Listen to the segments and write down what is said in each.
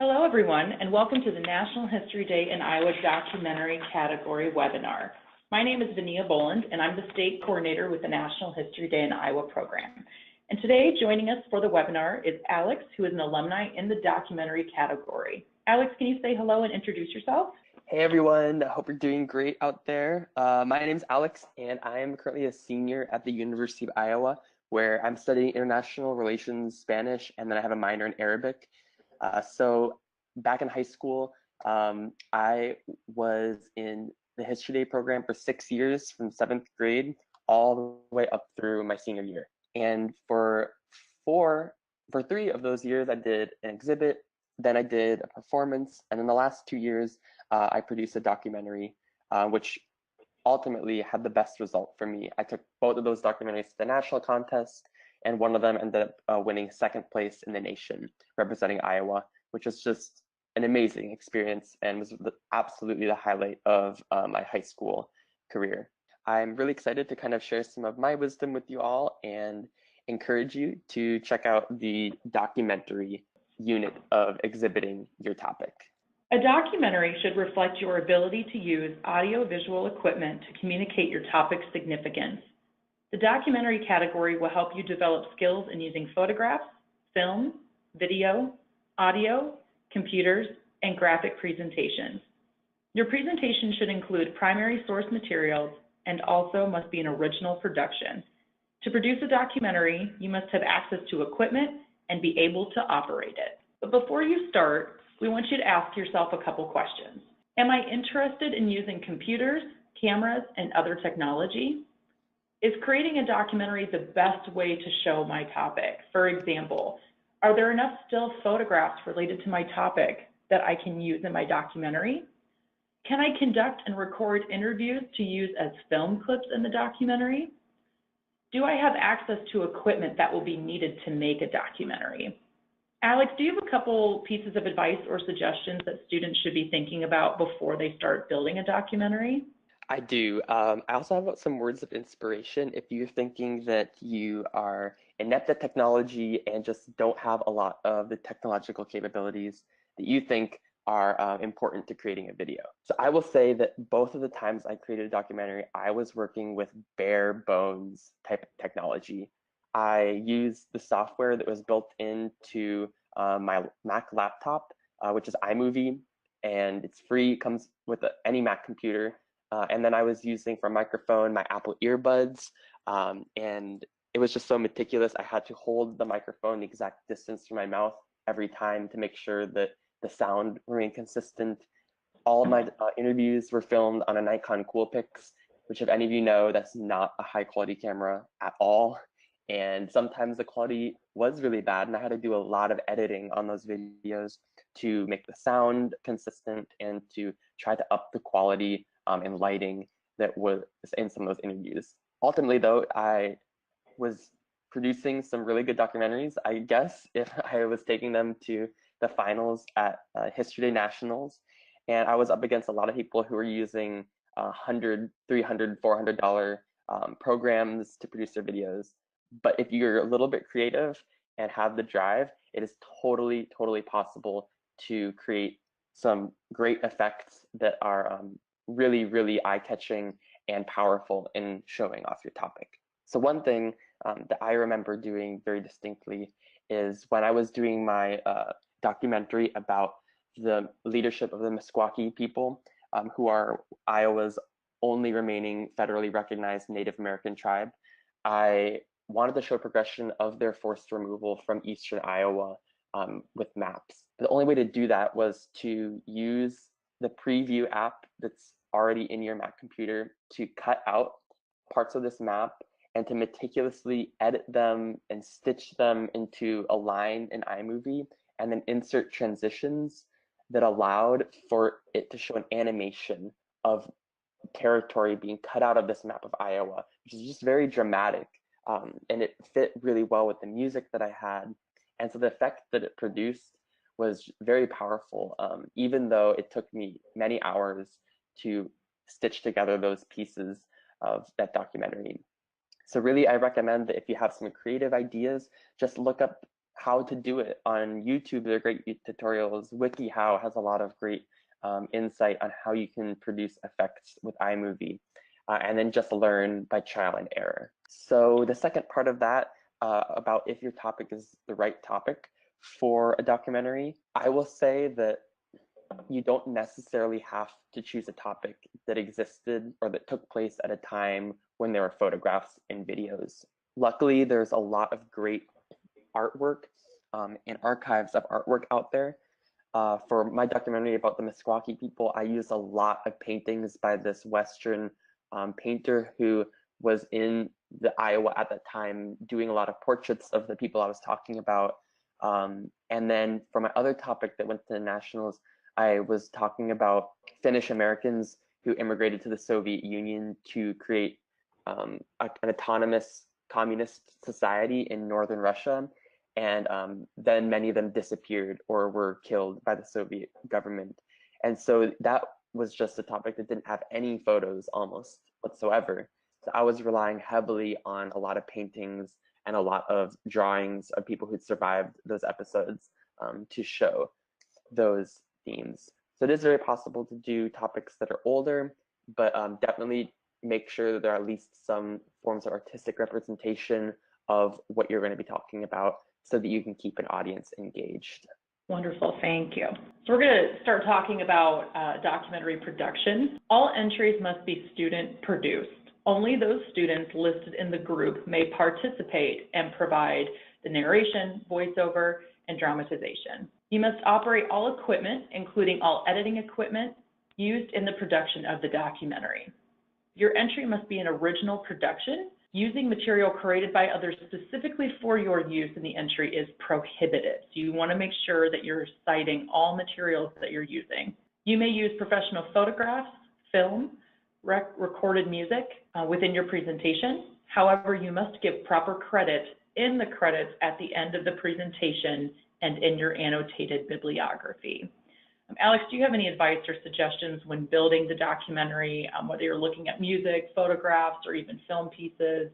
Hello, everyone, and welcome to the National History Day in Iowa Documentary Category webinar. My name is Vania Boland, and I'm the State Coordinator with the National History Day in Iowa program. And today, joining us for the webinar is Alex, who is an alumni in the documentary category. Alex, can you say hello and introduce yourself? Hey everyone, I hope you're doing great out there. My name is Alex, and I am currently a senior at the University of Iowa, where I'm studying international relations Spanish, and then I have a minor in Arabic. So back in high school, I was in the History Day program for 6 years, from 7th grade all the way up through my senior year. And for 3 of those years, I did an exhibit, then I did a performance, and in the last 2 years, I produced a documentary, which ultimately had the best result for me. I took both of those documentaries to the national contest, and one of them ended up winning second place in the nation, representing Iowa, which was just an amazing experience and was absolutely the highlight of my high school career. I'm really excited to kind of share some of my wisdom with you all and encourage you to check out the documentary unit of exhibiting your topic. A documentary should reflect your ability to use audio-visual equipment to communicate your topic's significance. The documentary category will help you develop skills in using photographs, film, video, audio, computers, and graphic presentations. Your presentation should include primary source materials and also must be an original production. To produce a documentary, you must have access to equipment and be able to operate it. But before you start, we want you to ask yourself a couple questions. Am I interested in using computers, cameras, and other technology? Is creating a documentary the best way to show my topic? For example, are there enough still photographs related to my topic that I can use in my documentary? Can I conduct and record interviews to use as film clips in the documentary? Do I have access to equipment that will be needed to make a documentary? Alex, do you have a couple pieces of advice or suggestions that students should be thinking about before they start building a documentary? I do. I also have some words of inspiration. If you're thinking that you are inept at technology and just don't have a lot of the technological capabilities that you think are important to creating a video. So I will say that both of the times I created a documentary, I was working with bare bones type of technology. I used the software that was built into my Mac laptop, which is iMovie, and it's free, comes with any Mac computer. And then I was using for microphone my Apple earbuds, and it was just so meticulous. I had to hold the microphone the exact distance from my mouth every time to make sure that the sound remained consistent. All of my interviews were filmed on a Nikon Coolpix, which if any of you know, that's not a high quality camera at all. And sometimes the quality was really bad, and I had to do a lot of editing on those videos to make the sound consistent and to try to up the quality and lighting that was in some of those interviews. Ultimately, though, I was producing some really good documentaries, I guess, if I was taking them to the finals at History Day Nationals. And I was up against a lot of people who were using $100, $300, $400 programs to produce their videos. But if you're a little bit creative and have the drive, it is totally, totally possible to create some great effects that are really, really eye-catching and powerful in showing off your topic. So one thing that I remember doing very distinctly is when I was doing my documentary about the leadership of the Meskwaki people, who are Iowa's only remaining federally recognized Native American tribe. I wanted to show progression of their forced removal from eastern Iowa with maps. The only way to do that was to use the preview app that's already in your Mac computer to cut out parts of this map and to meticulously edit them and stitch them into a line in iMovie, and then insert transitions that allowed for it to show an animation of territory being cut out of this map of Iowa, which is just very dramatic. And it fit really well with the music that I had. And so the effect that it produced was very powerful, even though it took me many hours to stitch together those pieces of that documentary. So really, I recommend that if you have some creative ideas, just look up how to do it. On YouTube, there are great tutorials. WikiHow has a lot of great insight on how you can produce effects with iMovie, and then just learn by trial and error. So the second part of that, about if your topic is the right topic for a documentary, I will say that you don't necessarily have to choose a topic that existed or that took place at a time when there were photographs and videos. Luckily, there's a lot of great artwork and archives of artwork out there. For my documentary about the Meskwaki people, I used a lot of paintings by this Western painter who was in the Iowa at that time, doing a lot of portraits of the people I was talking about. And then for my other topic that went to the nationals, I was talking about Finnish Americans who immigrated to the Soviet Union to create an autonomous communist society in northern Russia. And then many of them disappeared or were killed by the Soviet government. And so that was just a topic that didn't have any photos almost whatsoever. So I was relying heavily on a lot of paintings and a lot of drawings of people who'd survived those episodes to show those themes. So it is very possible to do topics that are older, but definitely make sure that there are at least some forms of artistic representation of what you're going to be talking about so that you can keep an audience engaged. Wonderful, thank you. So we're going to start talking about documentary production. All entries must be student produced. Only those students listed in the group may participate and provide the narration, voiceover, and dramatization. You must operate all equipment, including all editing equipment, used in the production of the documentary. Your entry must be an original production. Using material created by others specifically for your use in the entry is prohibited. So you want to make sure that you're citing all materials that you're using. You may use professional photographs, film, recorded music within your presentation. However, you must give proper credit in the credits at the end of the presentation and in your annotated bibliography. Alex, do you have any advice or suggestions when building the documentary, whether you're looking at music, photographs, or even film pieces?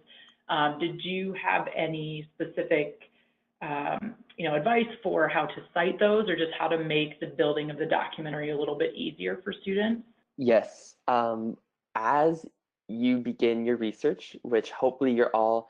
Did you have any specific advice for how to cite those, or just how to make the building of the documentary a little bit easier for students? Yes. As you begin your research, which hopefully you're all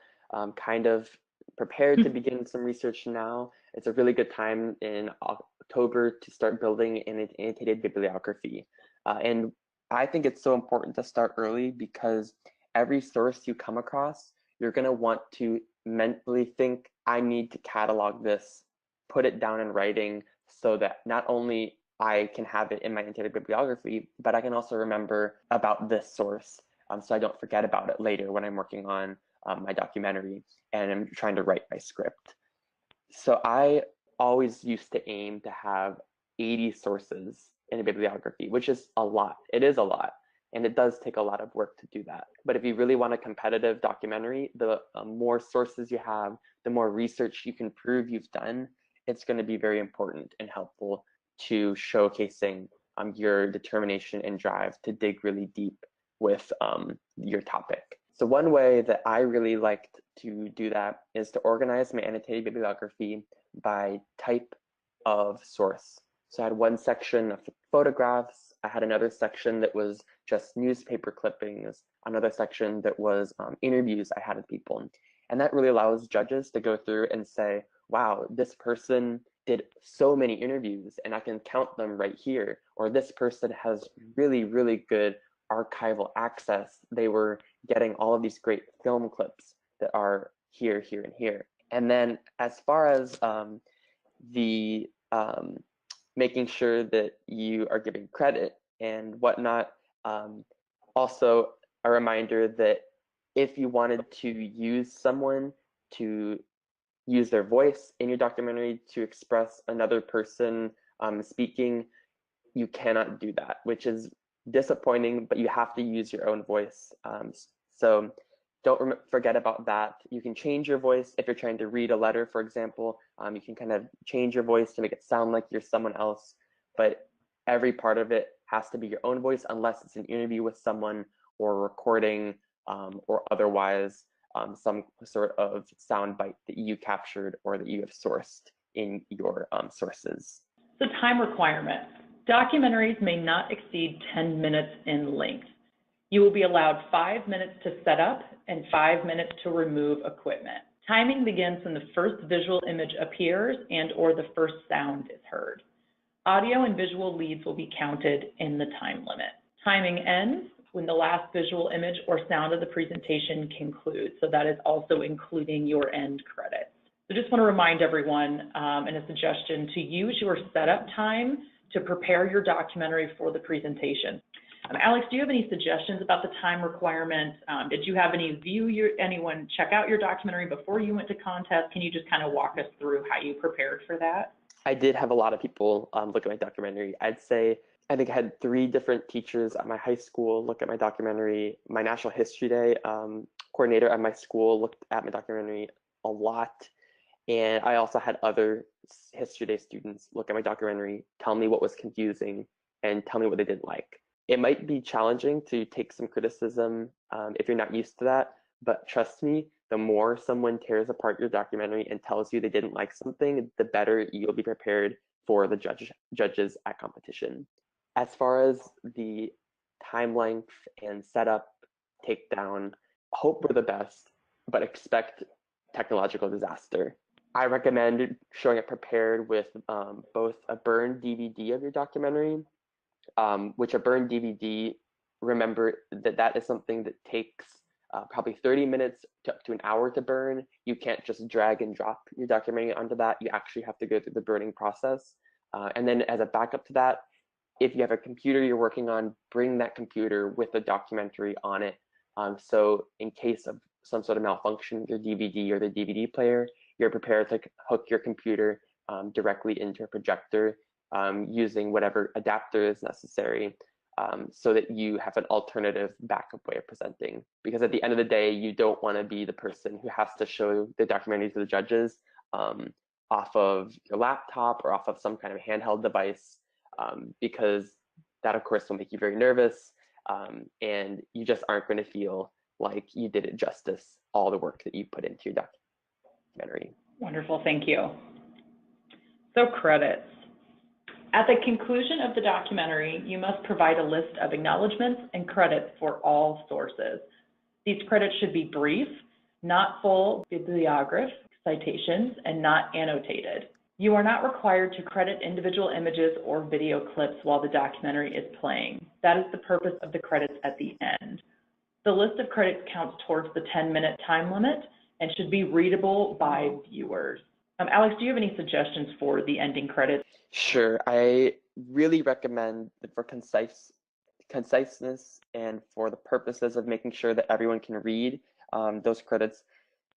kind of prepared to begin some research now, it's a really good time in October to start building an annotated bibliography. And I think it's so important to start early because every source you come across, you're going to want to mentally think, I need to catalog this, put it down in writing so that not only I can have it in my annotated bibliography, but I can also remember about this source so I don't forget about it later when I'm working on my documentary and I'm trying to write my script. So I always used to aim to have 80 sources in a bibliography, which is a lot. It is a lot. And it does take a lot of work to do that. But if you really want a competitive documentary, the more sources you have, the more research you can prove you've done, it's going to be very important and helpful to showcasing your determination and drive to dig really deep with your topic. So one way that I really liked to do that is to organize my annotated bibliography by type of source. So I had one section of photographs, I had another section that was just newspaper clippings, another section that was interviews I had with people. And that really allows judges to go through and say, wow, this person did so many interviews and I can count them right here. Or this person has really, really good archival access. They were getting all of these great film clips that are here, here, and here. And then as far as the making sure that you are giving credit and whatnot, also a reminder that if you wanted to use someone to use their voice in your documentary to express another person speaking, you cannot do that, which is disappointing, but you have to use your own voice. So don't forget about that. You can change your voice if you're trying to read a letter, for example. You can kind of change your voice to make it sound like you're someone else, but every part of it has to be your own voice unless it's an interview with someone or recording or otherwise some sort of soundbite that you captured or that you have sourced in your sources. So time requirements. Documentaries may not exceed 10 minutes in length. You will be allowed 5 minutes to set up and 5 minutes to remove equipment. Timing begins when the first visual image appears and/or the first sound is heard. Audio and visual leads will be counted in the time limit. Timing ends when the last visual image or sound of the presentation concludes. So that is also including your end credits. So just want to remind everyone and a suggestion to use your setup time to prepare your documentary for the presentation. Alex, do you have any suggestions about the time requirement? Did you have anyone check out your documentary before you went to contest? Can you just kind of walk us through how you prepared for that? I did have a lot of people look at my documentary. I think I had 3 different teachers at my high school look at my documentary. My National History Day coordinator at my school looked at my documentary a lot. And I also had other History Day students look at my documentary, tell me what was confusing, and tell me what they didn't like. It might be challenging to take some criticism if you're not used to that, but trust me, the more someone tears apart your documentary and tells you they didn't like something, the better you'll be prepared for the judges at competition. As far as the time length and setup, takedown, hope for the best, but expect technological disaster. I recommend showing up prepared with both a burned DVD of your documentary, which a burned DVD, remember that is something that takes probably 30 minutes to up to an hour to burn. You can't just drag and drop your documentary onto that. You actually have to go through the burning process. And then as a backup to that, if you have a computer you're working on, bring that computer with a documentary on it. So in case of some sort of malfunction, your DVD or the DVD player, you're prepared to hook your computer directly into a projector using whatever adapter is necessary so that you have an alternative backup way of presenting. Because at the end of the day, you don't want to be the person who has to show the documentary to the judges off of your laptop or off of some kind of handheld device, because that, of course, will make you very nervous, and you just aren't going to feel like you did it justice, all the work that you put into your documentary. Wonderful, thank you. So credits. At the conclusion of the documentary, you must provide a list of acknowledgments and credits for all sources. These credits should be brief, not full bibliography citations, and not annotated. You are not required to credit individual images or video clips while the documentary is playing. That is the purpose of the credits at the end. The list of credits counts towards the 10-minute time limit and should be readable by viewers. Alex, do you have any suggestions for the ending credits? Sure. I really recommend that for conciseness and for the purposes of making sure that everyone can read those credits,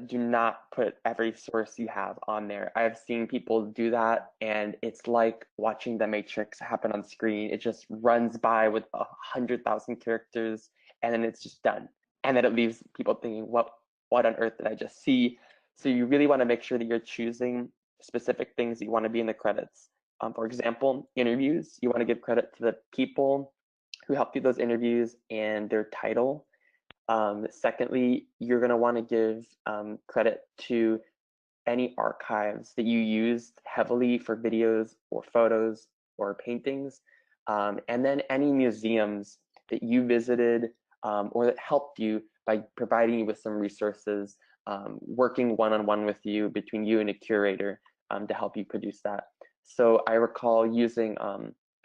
do not put every source you have on there. I have seen people do that, and it's like watching The Matrix happen on screen. It just runs by with 100,000 characters, and then it's just done. And then it leaves people thinking, what on earth did I just see? So you really want to make sure that you're choosing specific things that you want to be in the credits. For example, interviews, you want to give credit to the people who helped do those interviews and their title. Secondly, you're going to want to give credit to any archives that you used heavily for videos or photos or paintings, and then any museums that you visited or that helped you by providing you with some resources, working one-on-one with you, between you and a curator to help you produce that. So I recall using,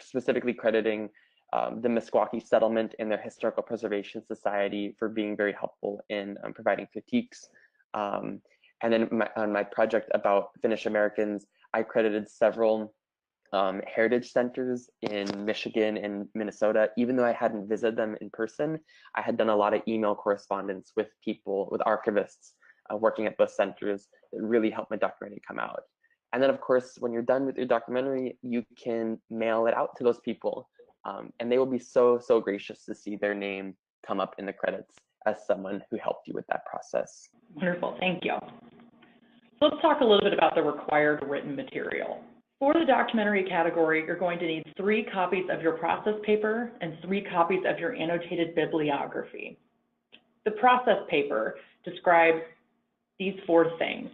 specifically crediting the Meskwaki settlement and their Historical Preservation Society for being very helpful in providing critiques. And then on my project about Finnish Americans, I credited several heritage centers in Michigan and Minnesota. Even though I hadn't visited them in person, I had done a lot of email correspondence with people, with archivists working at those centers that really helped my documentary come out. And then, of course, when you're done with your documentary, you can mail it out to those people. And they will be so gracious to see their name come up in the credits as someone who helped you with that process. Wonderful, thank you. So let's talk a little bit about the required written material. For the documentary category, you're going to need 3 copies of your process paper and 3 copies of your annotated bibliography. The process paper describe these 4 things: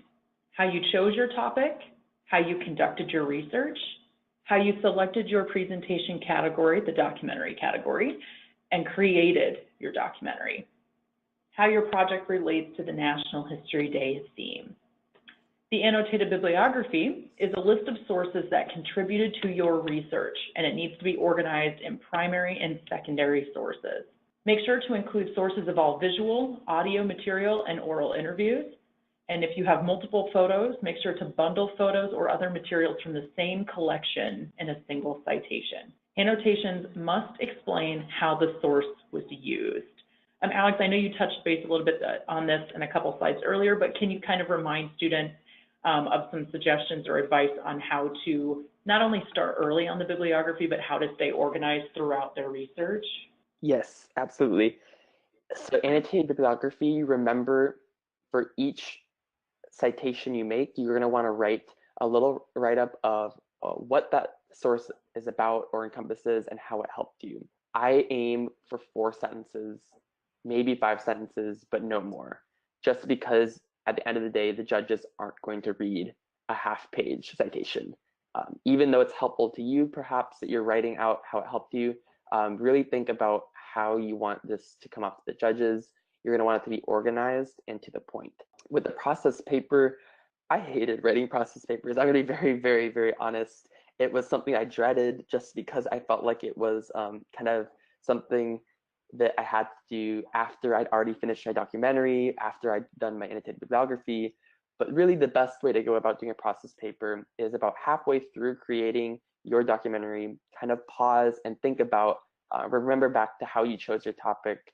how you chose your topic, how you conducted your research, how you selected your presentation category, the documentary category, and created your documentary, how your project relates to the National History Day theme. The annotated bibliography is a list of sources that contributed to your research, and it needs to be organized in primary and secondary sources. Make sure to include sources of all visual, audio material, and oral interviews. And if you have multiple photos, make sure to bundle photos or other materials from the same collection in a single citation. Annotations must explain how the source was used. Alex, I know you touched base a little bit on this in a couple slides earlier, but can you kind of remind students of some suggestions or advice on how to not only start early on the bibliography, but how to stay organized throughout their research? Yes, absolutely. So annotated bibliography, remember for each citation you make, you're going to want to write a little write-up of what that source is about or encompasses and how it helped you. I aim for 4 sentences, maybe 5 sentences, but no more, just because at the end of the day, the judges aren't going to read a half-page citation. Even though it's helpful to you, perhaps, that you're writing out how it helped you, really think about how you want this to come off to the judges. You're going to want it to be organized and to the point. With the process paper, I hated writing process papers. I'm going to be very, very, very honest. It was something I dreaded just because I felt like it was kind of something that I had to do after I'd already finished my documentary, after I'd done my annotated bibliography. But really the best way to go about doing a process paper is about halfway through creating your documentary, kind of pause and think about, remember back to how you chose your topic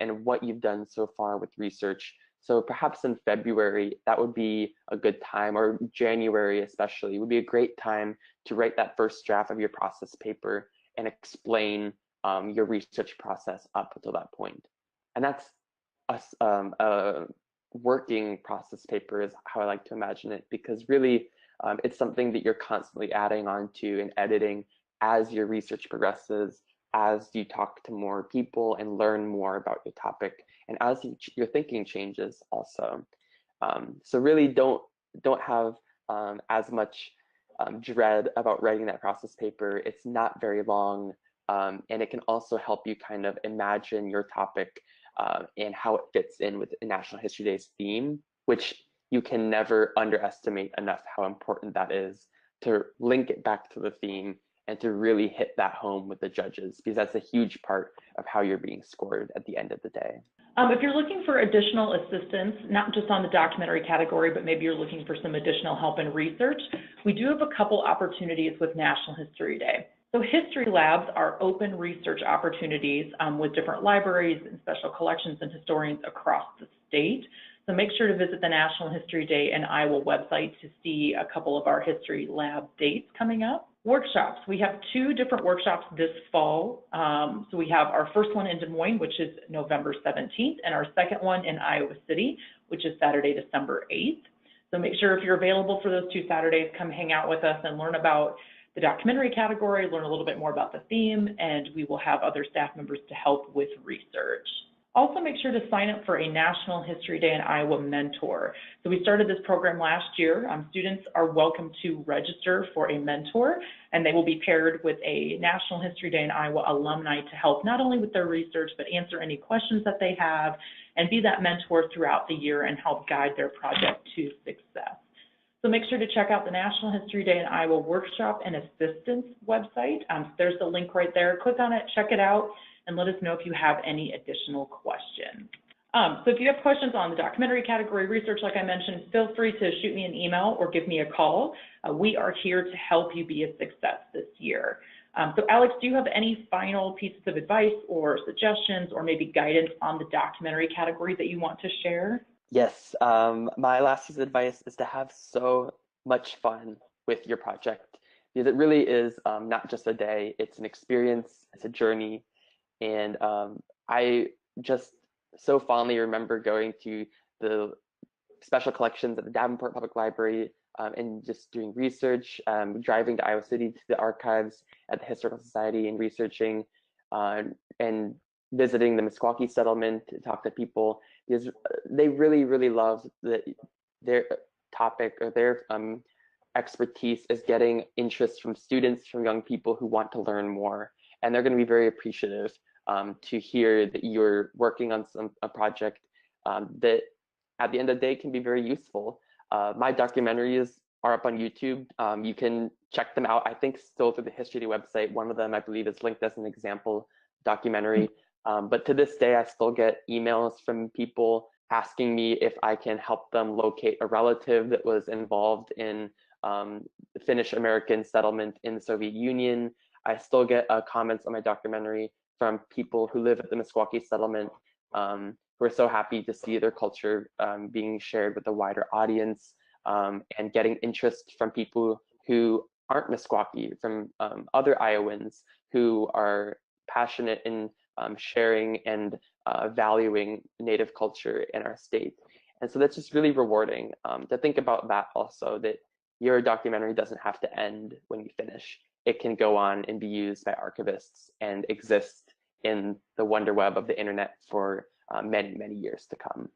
and what you've done so far with research. So perhaps in February, that would be a good time, or January especially, would be a great time to write that first draft of your process paper and explain your research process up until that point. And that's a working process paper is how I like to imagine it, because really it's something that you're constantly adding on to and editing as your research progresses, as you talk to more people and learn more about your topic, and as your thinking changes also. So really don't have as much dread about writing that process paper. It's not very long, and it can also help you kind of imagine your topic and how it fits in with National History Day's theme, which you can never underestimate enough how important that is to link it back to the theme and to really hit that home with the judges, because that's a huge part of how you're being scored at the end of the day. If you're looking for additional assistance, not just on the documentary category, but maybe you're looking for some additional help in research, we do have a couple opportunities with National History Day. So history labs are open research opportunities with different libraries and special collections and historians across the state. So make sure to visit the National History Day in Iowa website to see a couple of our history lab dates coming up. Workshops, we have 2 different workshops this fall. So we have our first one in Des Moines, which is November 17th, and our second one in Iowa City, which is Saturday, December 8th. So make sure if you're available for those 2 Saturdays, come hang out with us and learn about the documentary category, learn a little bit more about the theme, and we will have other staff members to help with research. Also, make sure to sign up for a National History Day in Iowa mentor. So we started this program last year. Students are welcome to register for a mentor, and they will be paired with a National History Day in Iowa alumni to help not only with their research, but answer any questions that they have and be that mentor throughout the year and help guide their project to success. So make sure to check out the National History Day in Iowa Workshop and Assistance website. There's the link right there. Click on it, check it out, and let us know if you have any additional questions. So if you have questions on the documentary category research, like I mentioned, feel free to shoot me an email or give me a call. We are here to help you be a success this year. So Alex, do you have any final pieces of advice or suggestions or maybe guidance on the documentary category that you want to share? Yes, my last piece of advice is to have so much fun with your project, because it really is not just a day, it's an experience, it's a journey. And I just so fondly remember going to the special collections at the Davenport Public Library and just doing research, driving to Iowa City to the archives at the Historical Society and researching and visiting the Meskwaki settlement to talk to people. because they really, really love that their topic or their expertise is getting interest from students, from young people who want to learn more. And they're going to be very appreciative to hear that you're working on a project that at the end of the day can be very useful. My documentaries are up on YouTube. You can check them out, I think, still through the History website. One of them, I believe, is linked as an example documentary. But to this day, I still get emails from people asking me if I can help them locate a relative that was involved in the Finnish American settlement in the Soviet Union. I still get comments on my documentary from people who live at the Meskwaki settlement who are so happy to see their culture being shared with a wider audience, and getting interest from people who aren't Meskwaki, from other Iowans who are passionate in sharing and valuing Native culture in our state. And so that's just really rewarding to think about that also, that your documentary doesn't have to end when you finish. It can go on and be used by archivists and exist in the wonder web of the internet for many, many years to come.